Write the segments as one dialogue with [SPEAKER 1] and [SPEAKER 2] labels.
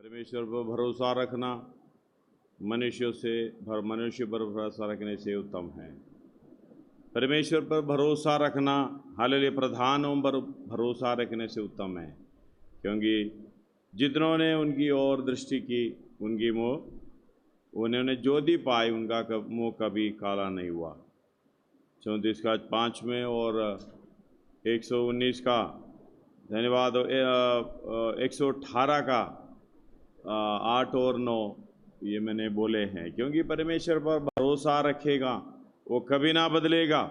[SPEAKER 1] परमेश्वर पर भरोसा रखना मनुष्य पर भरोसा रखने से उत्तम है। परमेश्वर पर भरोसा रखना हालेलुया प्रधानों पर भरोसा रखने से उत्तम है, क्योंकि जितनों ने उनकी ओर दृष्टि की उन्होंने ज्योति पाई, उनका मुँह कभी काला नहीं हुआ। 34 का 5 में और 119 का धन्यवाद 118 का 8 और 9 ये मैंने बोले हैं। क्योंकि परमेश्वर पर भरोसा रखेगा वो कभी ना बदलेगा।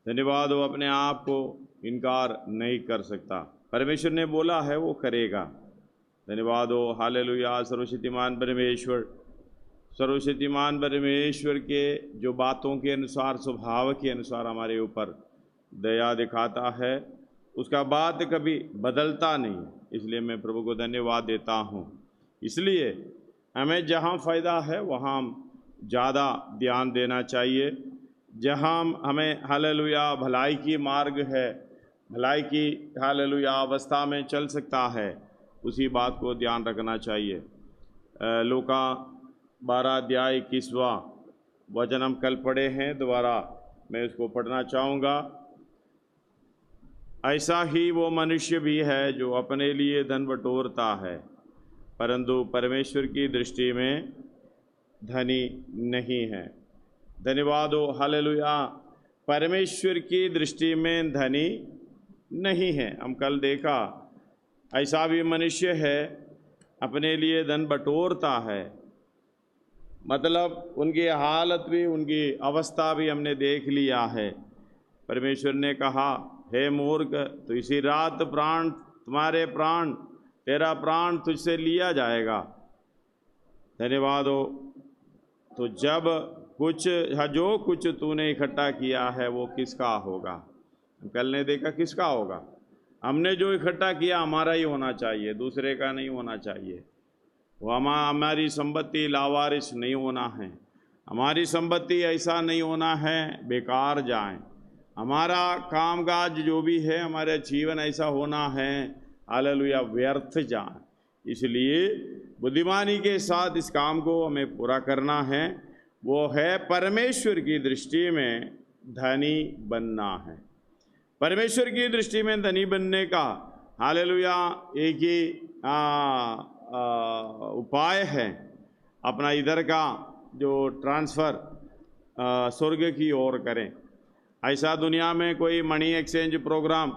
[SPEAKER 1] धन्यवाद, वो अपने आप को इनकार नहीं कर सकता। परमेश्वर ने बोला है वो करेगा। धन्यवाद हो हालेलुया। सर्वशक्तिमान परमेश्वर के जो बातों के अनुसार, स्वभाव के अनुसार हमारे ऊपर दया दिखाता है, उसका बात कभी बदलता नहीं। इसलिए मैं प्रभु को धन्यवाद देता हूँ। इसलिए हमें जहाँ फ़ायदा है वहाँ ज़्यादा ध्यान देना चाहिए। जहाँ हमें हालेलुया भलाई की मार्ग है, भलाई की हालेलुया अवस्था में चल सकता है, उसी बात को ध्यान रखना चाहिए। लूका 12 अध्याय 21वां वचन हम कल पढ़े हैं, दोबारा मैं उसको पढ़ना चाहूँगा। ऐसा ही वो मनुष्य भी है जो अपने लिए धन बटोरता है, परंतु परमेश्वर की दृष्टि में धनी नहीं है। धन्यवाद हो हालेलुया। परमेश्वर की दृष्टि में धनी नहीं है। हम कल देखा ऐसा भी मनुष्य है अपने लिए धन बटोरता है, मतलब उनकी हालत भी, उनकी अवस्था भी हमने देख लिया है। परमेश्वर ने कहा, हे मूर्ख, तो इसी रात तेरा प्राण तुझसे लिया जाएगा। धन्यवाद हो। तो जब जो कुछ तूने इकट्ठा किया है वो किसका होगा? कल ने देखा किसका होगा। हमने जो इकट्ठा किया हमारा ही होना चाहिए, दूसरे का नहीं होना चाहिए। वो हमारी संपत्ति लावारिस नहीं होना है। हमारी संपत्ति ऐसा नहीं होना है बेकार जाए। हमारा कामकाज जो भी है, हमारा जीवन ऐसा होना है हालेलुया व्यर्थ जाए। इसलिए बुद्धिमानी के साथ इस काम को हमें पूरा करना है। वो है परमेश्वर की दृष्टि में धनी बनना है। परमेश्वर की दृष्टि में धनी बनने का हालेलुया एक ही उपाय है, अपना इधर का जो ट्रांसफ़र स्वर्ग की ओर करें। ऐसा दुनिया में कोई मनी एक्सचेंज प्रोग्राम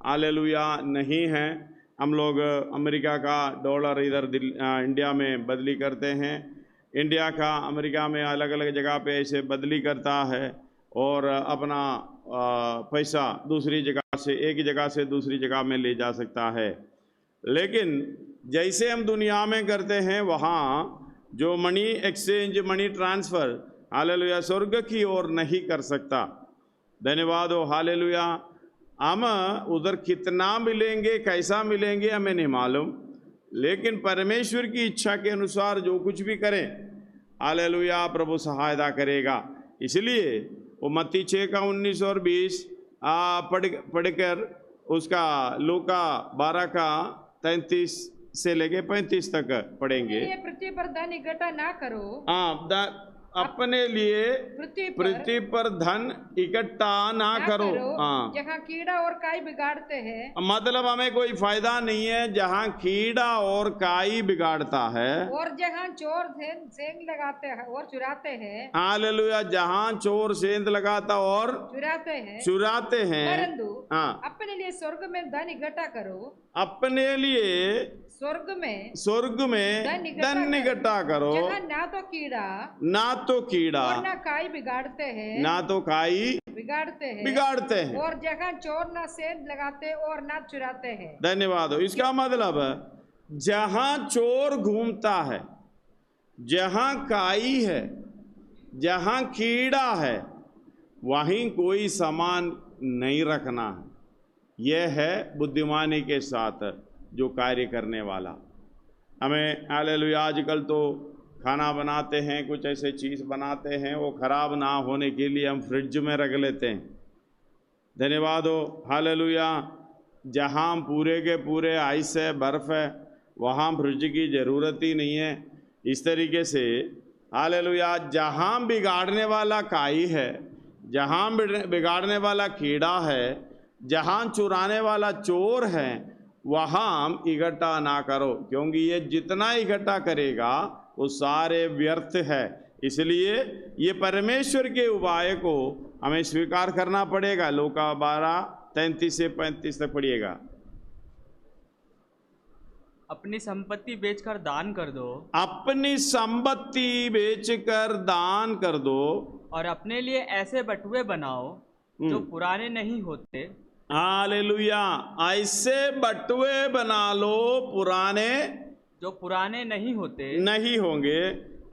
[SPEAKER 1] हालेलुया नहीं है। हम लोग अमेरिका का डॉलर इधर इंडिया में बदली करते हैं, इंडिया का अमेरिका में अलग अलग जगह पे ऐसे बदली करता है और अपना पैसा दूसरी जगह से, एक जगह से दूसरी जगह में ले जा सकता है। लेकिन जैसे हम दुनिया में करते हैं वहाँ जो money exchange, money transfer hallelujah स्वर्ग की ओर नहीं कर सकता। धन्यवाद हो हालेलुया। हम उधर कितना मिलेंगे, कैसा मिलेंगे हमें नहीं मालूम, लेकिन परमेश्वर की इच्छा के अनुसार जो कुछ भी करें हालेलुया प्रभु सहायता करेगा। इसलिए वो मत्ती 6 का 19 और 20 पढ़कर उसका लूका 12 का 33 से लेके 35 तक पढ़ेंगे।
[SPEAKER 2] पृथ्वी पर धन इकट्ठा ना करो।
[SPEAKER 1] अपने लिए पृथ्वी पर धन इकट्ठा ना करो।
[SPEAKER 2] जहाँ कीड़ा और काई बिगाड़ते हैं।
[SPEAKER 1] मतलब हमें कोई फायदा नहीं है जहाँ कीड़ा और काई बिगाड़ता है,
[SPEAKER 2] और जहाँ चोर सेंध लगाते हैं और चुराते हैं।
[SPEAKER 1] हालेलुया। जहाँ चोर सेंध लगाता और चुराते हैं।
[SPEAKER 2] परंतु अपने लिए स्वर्ग में धन इकट्ठा करो।
[SPEAKER 1] अपने लिए स्वर्ग में धन इकट्ठा करो,
[SPEAKER 2] जहाँ ना तो कीड़ा और ना काई बिगाड़ते हैं, और जहाँ चोर ना सेंध लगाते और ना चुराते हैं।
[SPEAKER 1] धन्यवाद हो। इसका मतलब जहाँ चोर घूमता है, जहाँ काई है, जहाँ कीड़ा है, वहीं कोई सामान नहीं रखना है। यह है बुद्धिमानी के साथ जो कार्य करने वाला। हमें हालेलुया आजकल तो खाना बनाते हैं, कुछ ऐसे चीज़ बनाते हैं, वो ख़राब ना होने के लिए हम फ्रिज में रख लेते हैं। धन्यवाद हो हालेलुया। जहाँ पूरे के पूरे आइस है, बर्फ़ है, वहाँ फ्रिज की ज़रूरत ही नहीं है। इस तरीके से हालेलुया, जहाँ बिगाड़ने वाला काई है, जहाँ बिगाड़ने वाला कीड़ा है, जहाँ चुराने वाला चोर है, वहाँ इकट्ठा ना करो, क्योंकि ये जितना इकट्ठा करेगा वो सारे व्यर्थ है। इसलिए ये परमेश्वर के उपाय को हमें स्वीकार करना पड़ेगा। लूका 12:33 से 35 तक पढ़िएगा।
[SPEAKER 3] अपनी संपत्ति बेचकर दान कर दो,
[SPEAKER 1] अपनी संपत्ति बेचकर दान कर दो,
[SPEAKER 3] और अपने लिए ऐसे बटुए बनाओ जो पुराने नहीं होते।
[SPEAKER 1] हालेलुया, ऐसे बटुए बना लो
[SPEAKER 3] जो पुराने नहीं होते,
[SPEAKER 1] नहीं होंगे।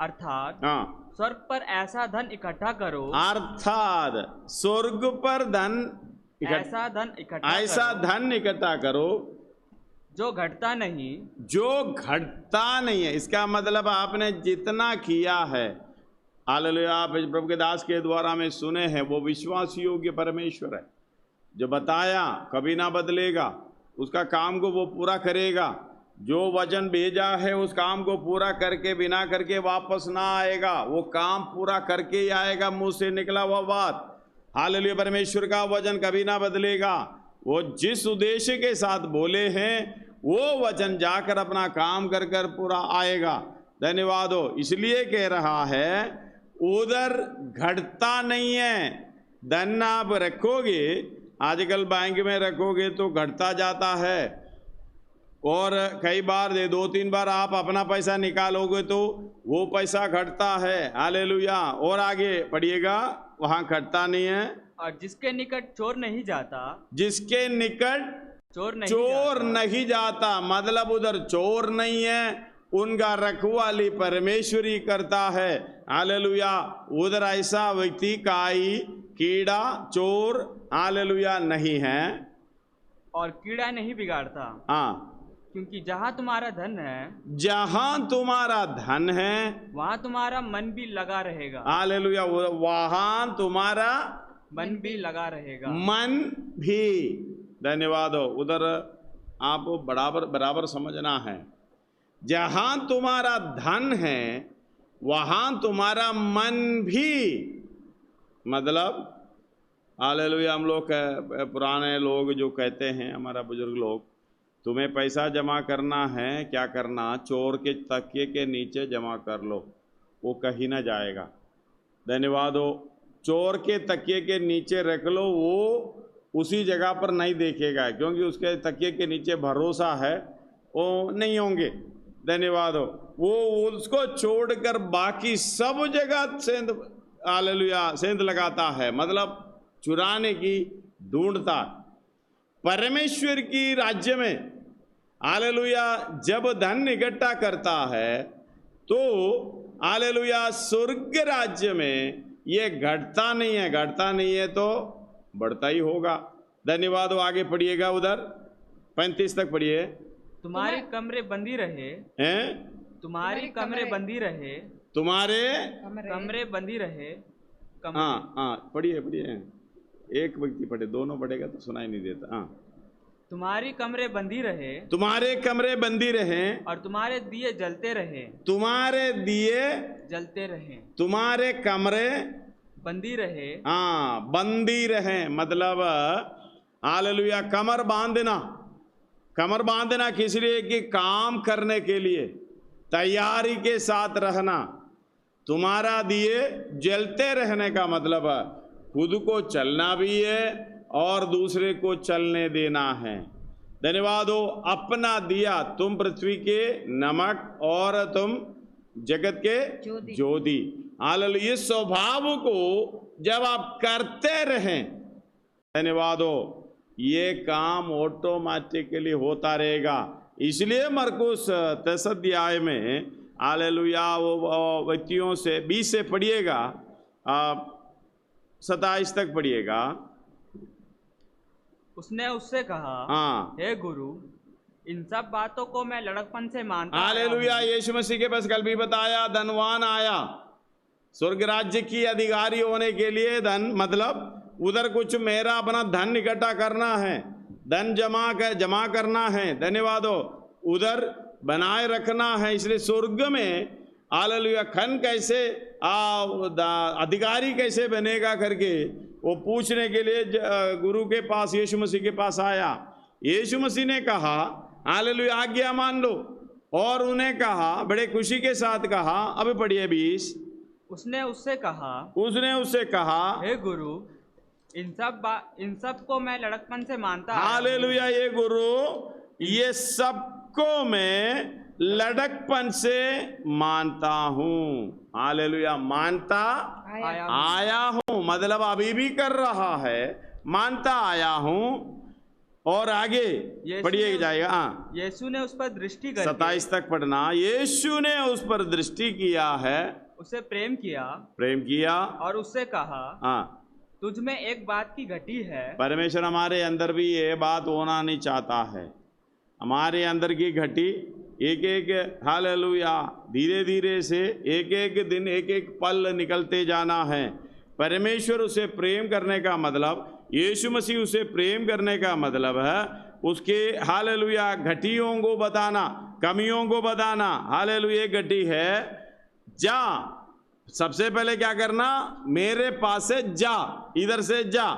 [SPEAKER 3] अर्थात
[SPEAKER 1] हाँ,
[SPEAKER 3] स्वर्ग पर ऐसा धन इकट्ठा करो,
[SPEAKER 1] अर्थात स्वर्ग पर धन
[SPEAKER 3] ऐसा धन इकट्ठा
[SPEAKER 1] ऐसा
[SPEAKER 3] करो
[SPEAKER 1] धन इकट्ठा करो
[SPEAKER 3] जो घटता नहीं।
[SPEAKER 1] जो घटता नहीं है। इसका मतलब आपने जितना किया है, हालेलुया, आप प्रभु के दास के द्वारा में सुने हैं, वो विश्वास योग्य परमेश्वर है, जो बताया कभी ना बदलेगा, उसका काम को वो पूरा करेगा। जो वचन भेजा है उस काम को पूरा करके बिना करके वापस ना आएगा, वो काम पूरा करके ही आएगा। मुंह से निकला हुआ बात, हालेलुया, परमेश्वर का वचन कभी ना बदलेगा। वो जिस उद्देश्य के साथ बोले हैं वो वचन जाकर अपना काम कर कर पूरा आएगा। धन्यवाद हो। इसलिए कह रहा है उधर घटता नहीं है। धन आप रखोगे, आजकल बैंक में रखोगे तो घटता जाता है, और कई बार 2-3 बार आप अपना पैसा निकालोगे तो वो पैसा घटता है। हालेलुया। और आगे पढ़िएगा, वहाँ घटता नहीं है।
[SPEAKER 3] और जिसके निकट चोर नहीं जाता,
[SPEAKER 1] जिसके निकट
[SPEAKER 3] चोर
[SPEAKER 1] नहीं जाता, मतलब उधर चोर नहीं है, उनका रखवाली परमेश्वरी करता है। हालेलुया। उधर ऐसा व्यक्ति काई, कीड़ा, चोर, हालेलुया, नहीं है,
[SPEAKER 3] और कीड़ा नहीं बिगाड़ता।
[SPEAKER 1] हाँ,
[SPEAKER 3] क्योंकि जहाँ तुम्हारा धन है,
[SPEAKER 1] जहाँ तुम्हारा धन है
[SPEAKER 3] वहाँ तुम्हारा मन भी लगा रहेगा।
[SPEAKER 1] हालेलुया, वहाँ तुम्हारा
[SPEAKER 3] मन भी लगा रहेगा।
[SPEAKER 1] मन भी। धन्यवाद हो। उधर आपको बराबर समझना है, जहां तुम्हारा धन है वहां तुम्हारा मन भी, मतलब हालेलुया। हम लोग पुराने लोग जो कहते हैं, हमारा बुजुर्ग लोग, तुम्हें पैसा जमा करना है, क्या करना, चोर के तकिए के नीचे जमा कर लो, वो कहीं ना जाएगा। धन्यवाद हो। चोर के तकिए के नीचे रख लो, वो उसी जगह पर नहीं देखेगा, क्योंकि उसके तकिए के नीचे भरोसा है, वो नहीं होंगे। धन्यवाद हो। वो उसको छोड़कर बाकी सब जगह सेंध, हालेलुया, सेंध लगाता है, मतलब चुराने की ढूंढता। परमेश्वर की राज्य में, हालेलुया, जब धन इकट्ठा करता है तो हालेलुया स्वर्ग राज्य में ये घटता नहीं है। घटता नहीं है तो बढ़ता ही होगा। धन्यवाद। आगे पढ़िएगा, उधर 35 तक पढ़िए।
[SPEAKER 3] तुम्हारे कमरे बंदी रहे
[SPEAKER 1] हैं,
[SPEAKER 3] तुम्हारी कमरे बंदी रहे,
[SPEAKER 1] तुम्हारे
[SPEAKER 3] कमरे बंदी रहे।
[SPEAKER 1] हाँ, पढ़िए। एक व्यक्ति पढ़े, दोनों पढ़ेगा तो सुनाई नहीं देता। हाँ,
[SPEAKER 3] तुम्हारी कमरे बंदी रहे,
[SPEAKER 1] तुम्हारे कमरे बंदी रहे,
[SPEAKER 3] और तुम्हारे दिए जलते रहे,
[SPEAKER 1] तुम्हारे दिए
[SPEAKER 3] जलते रहे,
[SPEAKER 1] तुम्हारे कमरे
[SPEAKER 3] बंदी रहे।
[SPEAKER 1] हाँ, बंदी रहे, मतलब हालेलुया, कमर बांधना किस लिए? कि काम करने के लिए तैयारी के साथ रहना। तुम्हारा दिए जलते रहने का मतलब खुद को चलना भी है और दूसरे को चलने देना है। धन्यवाद हो। अपना दिया, तुम पृथ्वी के नमक और तुम जगत के ज्योति। हालेलुया। इस स्वभाव को जब आप करते रहें, धन्यवाद हो, ये काम ऑटोमेटिकली होता रहेगा। इसलिए मरकुस 10 अध्याय में हालेलुया वो व्यक्तियों से 20 से पढ़िएगा, 27 तक पढ़िएगा।
[SPEAKER 3] उसने उससे कहा,
[SPEAKER 1] हाँ,
[SPEAKER 3] हे गुरु, इन सब बातों को मैं लड़कपन से मानता।
[SPEAKER 1] हालेलुया। यीशु मसीह के पास कल भी बताया, धनवान आया स्वर्ग राज्य की अधिकारी होने के लिए। धन मतलब उधर कुछ मेरा अपना धन इकट्ठा करना है, धन जमा करना है। धन्यवाद हो। उधर बनाए रखना है। इसलिए स्वर्ग में हालेलुया खन कैसे अधिकारी कैसे बनेगा करके वो पूछने के लिए गुरु के पास, यीशु मसीह के पास आया। यीशु मसीह ने कहा हालेलुया आज्ञा मान लो, और उन्हें कहा, बड़े खुशी के साथ कहा, अभी पढ़िए 20।
[SPEAKER 3] उसने उससे कहा, हे गुरु, इन सब को मैं लड़कपन से मानता आया हूं।
[SPEAKER 1] हालेलुया, ये गुरु ये सबको मैं लड़कपन से मानता हूँ। हालेलुया, मानता आया हूँ मतलब अभी भी कर रहा है, मानता आया हूँ। और आगे पढ़िए जाएगा। हाँ,
[SPEAKER 3] यीशु ने उस पर दृष्टि करके
[SPEAKER 1] 27 तक पढ़ना। यीशु ने उस पर दृष्टि किया है,
[SPEAKER 3] उसे प्रेम किया और उससे कहा,
[SPEAKER 1] हाँ,
[SPEAKER 3] तुझ में एक बात की घटी है।
[SPEAKER 1] परमेश्वर हमारे अंदर भी ये बात होना नहीं चाहता है। हमारे अंदर की घटी एक एक हालेलुया धीरे धीरे से एक एक दिन एक एक पल निकलते जाना है। परमेश्वर उसे प्रेम करने का मतलब, यीशु मसीह उसे प्रेम करने का मतलब है उसके हालेलुया घटियों को बताना, कमियों को बताना। हालेलुया घटी है, जा, सबसे पहले क्या करना, मेरे पास से जा, इधर से जा,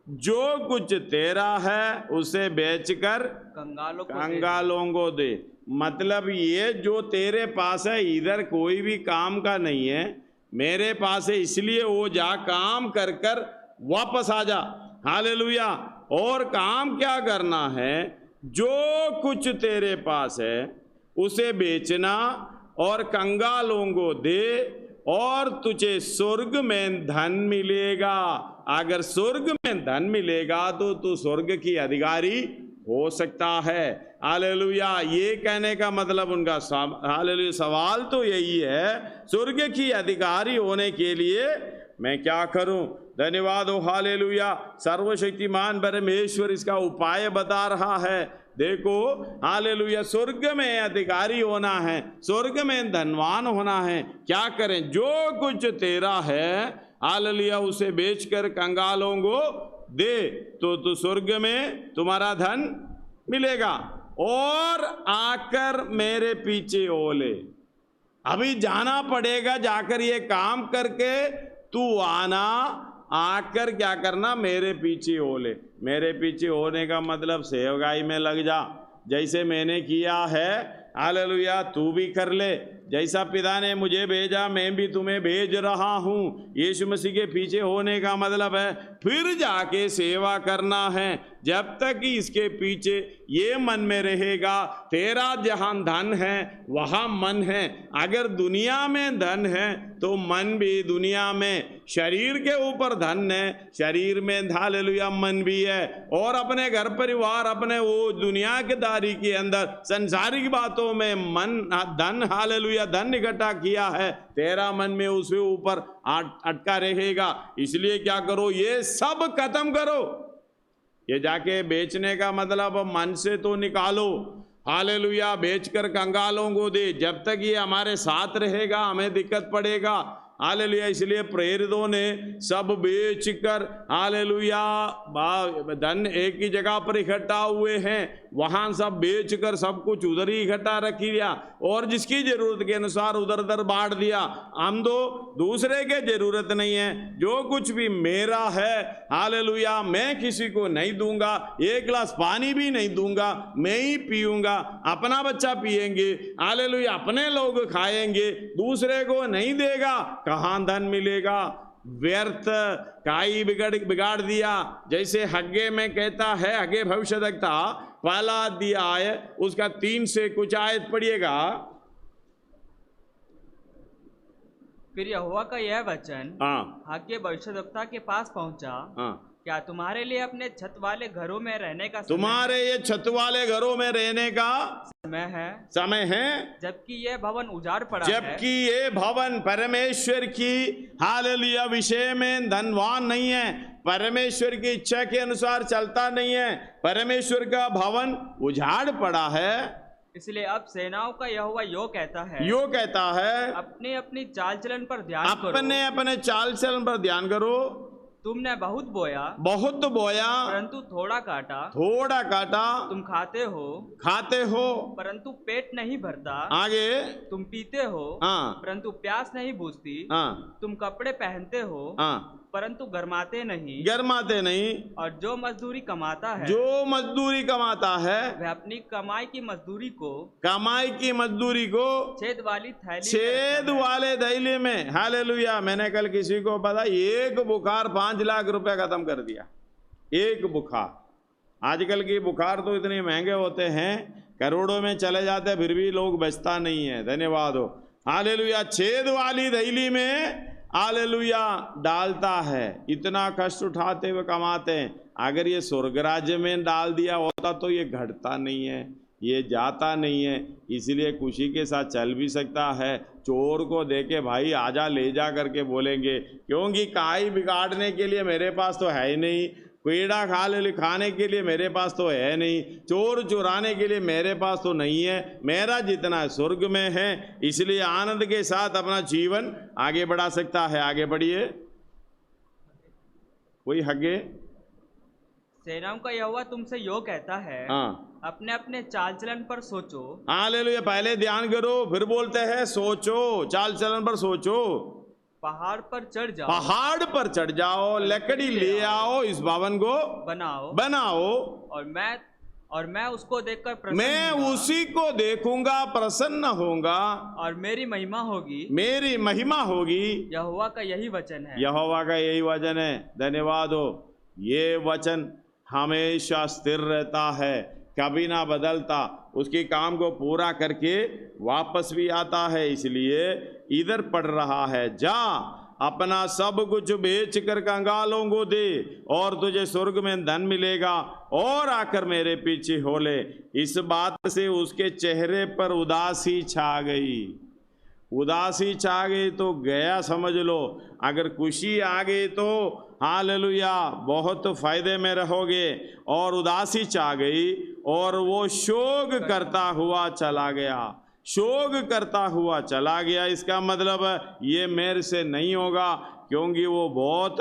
[SPEAKER 1] जो कुछ तेरा है उसे बेचकर कंगालों को दे। मतलब ये जो तेरे पास है इधर कोई भी काम का नहीं है, मेरे पास है, इसलिए वो जा काम कर कर वापस आ जा। हालेलुया। और काम क्या करना है, जो कुछ तेरे पास है उसे बेचना और कंगालों को दे और तुझे स्वर्ग में धन मिलेगा। अगर स्वर्ग में धन मिलेगा तो तू स्वर्ग की अधिकारी हो सकता है। हालेलुया। ये कहने का मतलब उनका हालेलुया सवाल तो यही है, स्वर्ग की अधिकारी होने के लिए मैं क्या करूं? धन्यवाद हो हालेलुया। सर्वशक्तिमान परमेश्वर इसका उपाय बता रहा है। देखो हालेलुया, स्वर्ग में अधिकारी होना है, स्वर्ग में धनवान होना है। क्या करें? जो कुछ तेरा है हालेलुया उसे बेचकर कंगालों को दे तो स्वर्ग में तुम्हारा धन मिलेगा। और आकर मेरे पीछे हो ले। अभी जाना पड़ेगा, जाकर ये काम करके तू आना, आकर क्या करना, मेरे पीछे हो ले। मेरे पीछे होने का मतलब सेवकाई में लग जा, जैसे मैंने किया है हालेलुया तू भी कर ले। जैसा पिता ने मुझे भेजा मैं भी तुम्हें भेज रहा हूँ। यीशु मसीह के पीछे होने का मतलब है फिर जाके सेवा करना है। जब तक कि इसके पीछे ये मन में रहेगा, तेरा जहाँ धन है वहाँ मन है। अगर दुनिया में धन है तो मन भी दुनिया में, शरीर के ऊपर धन है, शरीर में हालेलुया मन भी है। और अपने घर परिवार, अपने वो दुनिया के दारी के अंदर संसारिक बातों में मन धन हालेलुया धन इकट्ठा किया है, तेरा मन में उसके ऊपर अटका रहेगा। इसलिए क्या करो, ये सब खत्म करो। ये जाके बेचने का मतलब मन से तो निकालो। हालेलुया, बेचकर कंगालों को दे। जब तक ये हमारे साथ रहेगा हमें दिक्कत पड़ेगा। हालेलुया, इसलिए प्रेरितों ने सब बेचकर हालेलुया धन एक ही जगह पर इकट्ठा हुए हैं, वहां सब बेचकर सब कुछ उधर ही इकट्ठा रख दिया और जिसकी जरूरत के अनुसार उधर उधर बांट दिया। हम तो दूसरे के जरूरत नहीं है, जो कुछ भी मेरा है हालेलुया मैं किसी को नहीं दूंगा, एक गिलास पानी भी नहीं दूंगा, मैं ही पीऊंगा, अपना बच्चा पिएंगे हालेलुया, अपने लोग खाएंगे, दूसरे को नहीं देगा। कहां धन मिलेगा? व्यर्थ काई बिगाड़ दिया। जैसे हग्गे में कहता है, हग्गे भविष्यद्वक्ता पहला अध्याय उसका 3 से कुछ आयत पढ़िएगा।
[SPEAKER 3] फिर यहोवा का यह वचन हग्गे भविष्यद्वक्ता के पास पहुंचा, क्या तुम्हारे लिए अपने छत वाले घरों में रहने का
[SPEAKER 1] तुम्हारे ये छत वाले घरों में रहने का समय है
[SPEAKER 3] जबकि ये भवन उजाड़ पड़ा है।
[SPEAKER 1] जबकि ये भवन परमेश्वर की हालेलुया विषय में धनवान नहीं है, परमेश्वर की इच्छा के अनुसार चलता नहीं है, परमेश्वर का भवन उजाड़ पड़ा है।
[SPEAKER 3] इसलिए अब सेनाओं का यहोवा यो कहता है
[SPEAKER 1] अपने
[SPEAKER 3] अपनी चाल चलन पर ध्यान करो।
[SPEAKER 1] अपने चाल चलन पर ध्यान करो।
[SPEAKER 3] तुमने बहुत बोया
[SPEAKER 1] परंतु
[SPEAKER 3] थोड़ा काटा,
[SPEAKER 1] तुम
[SPEAKER 3] खाते हो परंतु पेट नहीं भरता,
[SPEAKER 1] आगे
[SPEAKER 3] तुम पीते हो परंतु प्यास नहीं बुझती, तुम कपड़े पहनते हो परंतु गरमाते नहीं, और जो मजदूरी कमाता है वह अपनी कमाई की मजदूरी को छेद
[SPEAKER 1] वाले थैली में। हालेलुया। मैंने कल किसी को पता, एक बुखार 5 लाख रुपए खत्म कर दिया, एक बुखार। आजकल की बुखार तो इतने महंगे होते हैं, करोड़ों में चले जाते, फिर भी लोग बचता नहीं है। धन्यवाद हो। हालेलुया। छेद वाली थैली में हालेलुया डालता है। इतना कष्ट उठाते हुए कमाते हैं। अगर ये स्वर्ग राज्य में डाल दिया होता तो ये घटता नहीं है, ये जाता नहीं है, इसलिए खुशी के साथ चल भी सकता है। चोर को देके भाई आजा ले जा करके बोलेंगे, क्योंकि काई बिगाड़ने के लिए मेरे पास तो है ही नहीं, पेड़ा खाने के लिए मेरे पास तो है नहीं, चोर चुराने के लिए मेरे पास तो नहीं है, मेरा जितना स्वर्ग में है। इसलिए आनंद के साथ अपना जीवन आगे बढ़ा सकता है। आगे बढ़िए। कोई हगे।
[SPEAKER 3] सेनाओं का यहोवा तुमसे यो कहता है, अपने अपने चाल चलन पर सोचो।
[SPEAKER 1] हालेलुया। पहले ध्यान करो, फिर बोलते हैं सोचो, चाल चलन पर सोचो।
[SPEAKER 3] पहाड़ पर चढ़ जाओ, लकड़ी ले आओ, इस भवन को बनाओ और मैं उसको देखकर मैं उसी को देखूंगा, प्रसन्न होऊंगा, और मेरी महिमा होगी। यहोवा का यही वचन है।
[SPEAKER 1] धन्यवाद हो। ये वचन हमेशा स्थिर रहता है, कभी ना बदलता, उसके काम को पूरा करके वापस भी आता है। इसलिए इधर पढ़ रहा है, जा अपना सब कुछ बेच कर कंगालों को दे और तुझे स्वर्ग में धन मिलेगा, और आकर मेरे पीछे हो ले। इस बात से उसके चेहरे पर उदासी छा गई तो गया समझ लो। अगर खुशी आ गई तो हालेलुया बहुत फायदे में रहोगे, और उदासी छा गई और वो शोक करता हुआ चला गया। इसका मतलब ये मेरे से नहीं होगा, क्योंकि वो बहुत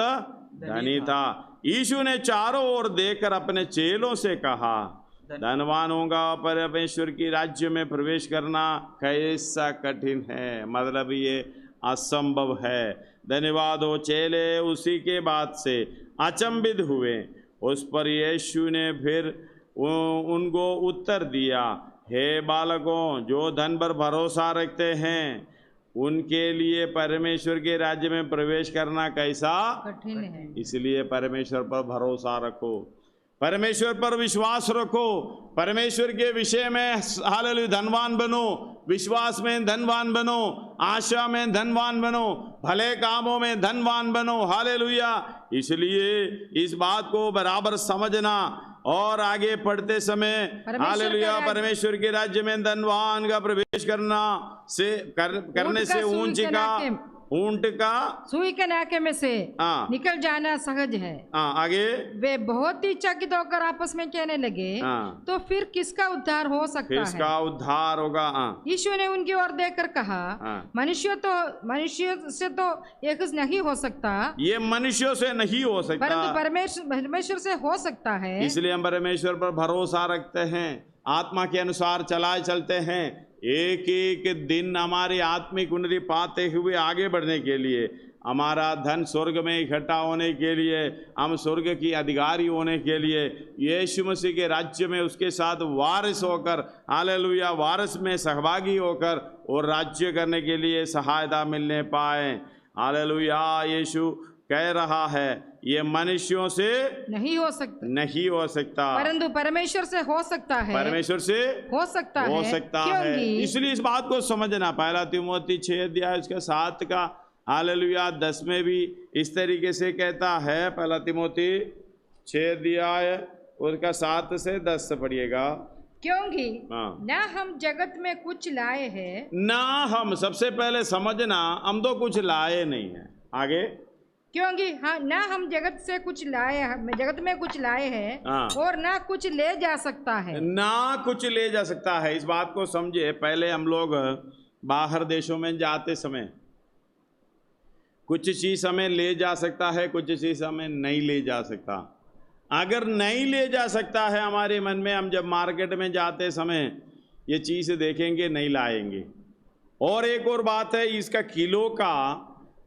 [SPEAKER 1] धनी था। यीशु ने चारों ओर देखकर अपने चेलों से कहा, धनवान होगा परमेश्वर की राज्य में प्रवेश करना कैसा कठिन है, मतलब ये असंभव है। धन्यवाद हो। चेले उसी के बात से अचंभित हुए। उस पर यीशु ने फिर उनको उत्तर दिया, हे बालकों, जो धन पर भरोसा रखते हैं उनके लिए परमेश्वर के राज्य में प्रवेश करना कैसा
[SPEAKER 2] कठिन है।
[SPEAKER 1] इसलिए परमेश्वर पर भरोसा रखो, परमेश्वर पर विश्वास रखो, परमेश्वर के विषय में हालेलुया धनवान बनो, विश्वास में धनवान बनो, आशा में धनवान बनो, भले कामों में धनवान बनो। हालेलुया। इसलिए इस बात को बराबर समझना और आगे पढ़ते समय हालेलुया परमेश्वर के राज्य में धनवान का प्रवेश करने से ऊंट का
[SPEAKER 2] सुई के नाके में से निकल जाना सहज है।
[SPEAKER 1] आगे
[SPEAKER 2] वे बहुत ही चकित होकर आपस में कहने लगे, तो फिर किसका उद्धार हो सकता है?
[SPEAKER 1] किसका उद्धार होगा?
[SPEAKER 2] यीशु ने उनकी ओर देखकर कहा, मनुष्य से तो एक नहीं हो सकता,
[SPEAKER 1] ये मनुष्यों से नहीं हो सकता,
[SPEAKER 2] परंतु परमेश्वर से हो सकता है। इसलिए
[SPEAKER 1] हम परमेश्वर पर भरोसा रखते हैं, आत्मा के अनुसार चलते हैं। एक एक दिन हमारी आत्मिक उन्नति पाते हुए आगे बढ़ने के लिए, हमारा धन स्वर्ग में इकट्ठा होने के लिए, हम स्वर्ग की अधिकारी होने के लिए, यीशु मसीह के राज्य में उसके साथ वारिस होकर हालेलुया वारिस में सहभागी होकर और राज्य करने के लिए सहायता मिलने पाए। हालेलुया। यीशु कह रहा है ये मनुष्यों से नहीं हो सकता,
[SPEAKER 2] परंतु परमेश्वर से हो सकता है।
[SPEAKER 1] परमेश्वर से हो सकता है। इसलिए इस बात को समझना। पहला तीमुथियुस 6 अध्याय उसका 7 का हालेलुया 10 में भी इस तरीके से कहता है। पहला तीमुथियुस 6 अध्याय उसका 7 से 10 से पढ़िएगा।
[SPEAKER 2] क्योंकि ना हम जगत में कुछ लाए हैं,
[SPEAKER 1] ना हम, सबसे पहले समझना, हम तो कुछ लाए नहीं है। आगे,
[SPEAKER 2] क्योंकि ना हम जगत में कुछ लाए हैं और ना कुछ ले जा सकता है।
[SPEAKER 1] इस बात को समझे। पहले हम लोग बाहर देशों में जाते समय कुछ चीज़ हमें ले जा सकता है, कुछ चीज़ हमें नहीं ले जा सकता। अगर नहीं ले जा सकता है हमारे मन में, हम जब मार्केट में जाते समय ये चीज़ देखेंगे, नहीं लाएंगे। और एक और बात है, इसका किलो का,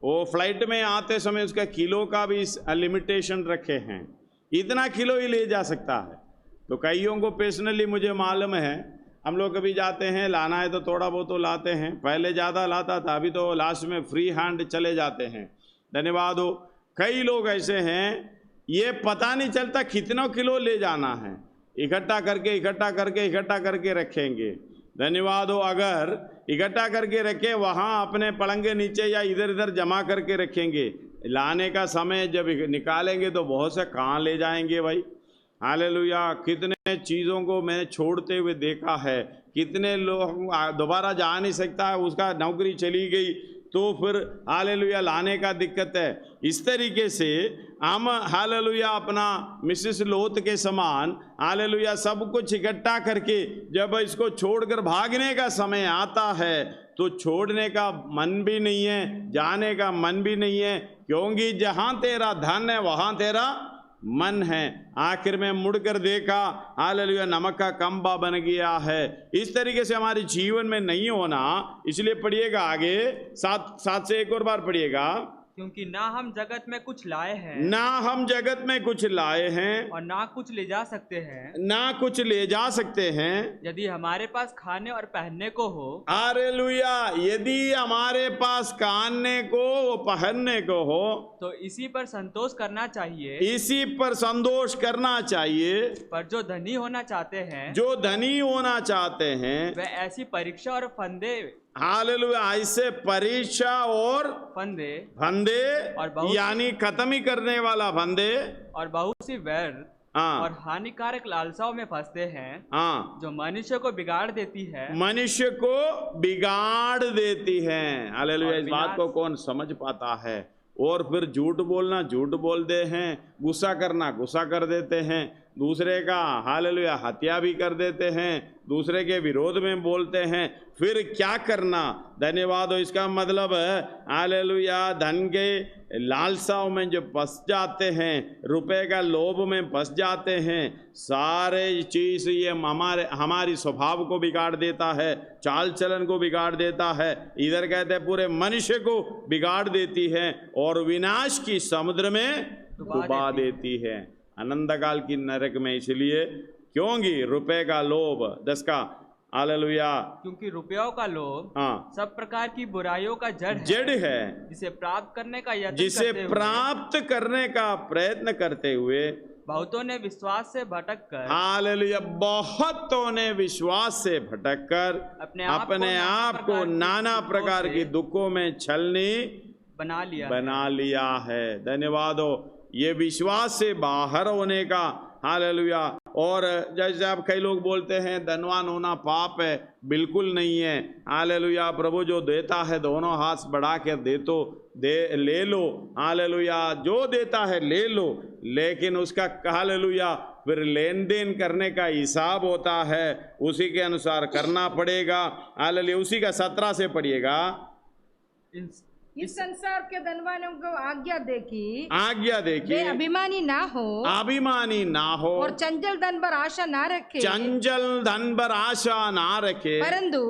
[SPEAKER 1] वो फ्लाइट में आते समय उसका किलो का भी लिमिटेशन रखे हैं, इतना किलो ही ले जा सकता है। तो कईयों को पर्सनली मुझे मालूम है, हम लोग कभी जाते हैं, लाना है तो थोड़ा बहुत तो लाते हैं, पहले ज़्यादा लाता था, अभी तो लास्ट में फ्री हैंड चले जाते हैं। धन्यवाद हो। कई लोग ऐसे हैं, ये पता नहीं चलता कितना किलो ले जाना है, इकट्ठा करके रखेंगे। धन्यवाद हो। अगर इकट्ठा करके रखें, वहाँ अपने पलंगे नीचे या इधर इधर जमा करके रखेंगे, लाने का समय जब निकालेंगे तो बहुत से कहाँ ले जाएंगे भाई। हालेलुया। कितने चीज़ों को मैंने छोड़ते हुए देखा है, कितने लोग दोबारा जा नहीं सकता है, उसका नौकरी चली गई तो फिर हालेलुया लाने का दिक्कत है। इस तरीके से हम हालेलुया अपना मिसेस लोत के समान हालेलुया सब कुछ इकट्ठा करके जब इसको छोड़कर भागने का समय आता है तो छोड़ने का मन भी नहीं है, जाने का मन भी नहीं है, क्योंकि जहाँ तेरा धन है वहाँ तेरा मन है। आखिर में मुड़कर देखा, हालेलुया नमक का कंबा बन गया है। इस तरीके से हमारे जीवन में नहीं होना। इसलिए पढ़िएगा आगे, 7 से एक और बार पढ़िएगा।
[SPEAKER 3] क्योंकि ना हम जगत में कुछ लाए हैं,
[SPEAKER 1] ना हम जगत में कुछ लाए हैं,
[SPEAKER 3] और ना कुछ ले जा सकते हैं,
[SPEAKER 1] ना कुछ ले जा सकते हैं।
[SPEAKER 3] यदि हमारे पास खाने और पहनने को हो,
[SPEAKER 1] हालेलुया, यदि हमारे पास खाने को पहनने को हो
[SPEAKER 3] तो इसी पर संतोष करना चाहिए,
[SPEAKER 1] इसी पर संतोष करना चाहिए।
[SPEAKER 3] पर जो धनी होना चाहते हैं,
[SPEAKER 1] जो धनी होना चाहते हैं,
[SPEAKER 3] वे ऐसी परीक्षा और फंदे,
[SPEAKER 1] हालेलुया, ऐसे परीक्षा और
[SPEAKER 3] फंदे
[SPEAKER 1] और यानी खत्म ही करने वाला फंदे
[SPEAKER 3] और बहुत सी व्यर्थ और हानिकारक लालसाओं में फंसते हैं, जो मनुष्य को बिगाड़ देती है,
[SPEAKER 1] मनुष्य को बिगाड़ देती है। हालेलुया। इस बात को कौन समझ पाता है। और फिर झूठ बोलना, झूठ बोलते हैं, गुस्सा करना, गुस्सा कर देते हैं, दूसरे का हालेलुया हत्या भी कर देते हैं, दूसरे के विरोध में बोलते हैं। फिर क्या करना। धन्यवाद हो। इसका मतलब है हालेलुया धन के लालसाओं में जो फंस जाते हैं, रुपए का लोभ में फंस जाते हैं, सारे चीज ये हमारी स्वभाव को बिगाड़ देता है, चाल चलन को बिगाड़ देता है, इधर कहते हैं पूरे मनुष्य को बिगाड़ देती है और विनाश की समुद्र में डुबा देती है, आनंद काल की नरक में। इसलिए क्योंकि रुपए का लोभ, 10 का हालेलुया,
[SPEAKER 3] क्योंकि रुपयों का लोभ सब प्रकार की बुराइयों का जड़ है, जिसे प्राप्त करने का प्रयत्न करते हुए बहुतों ने विश्वास से भटक कर,
[SPEAKER 1] हालेलुया, बहुतों ने विश्वास से भटक कर अपने आप को नाना प्रकार की दुखों में छलनी बना लिया है। धन्यवाद हो। ये विश्वास से बाहर होने का, हालेलुया। और जैसे आप कई लोग बोलते हैं धनवान होना पाप है, बिल्कुल नहीं है। हालेलुया। प्रभु जो देता है दोनों हाथ बढ़ा के ले लो, हालेलुया, जो देता है ले लो, लेकिन उसका हालेलुया फिर लेन देन करने का हिसाब होता है, उसी के अनुसार करना पड़ेगा। हालेलुया। उसी का 17 से पढ़िएगा।
[SPEAKER 2] इस संसार के धनवानों को आज्ञा देखी
[SPEAKER 1] वे
[SPEAKER 2] अभिमानी ना हो और चंचल धन पर आशा ना रखे, परंतु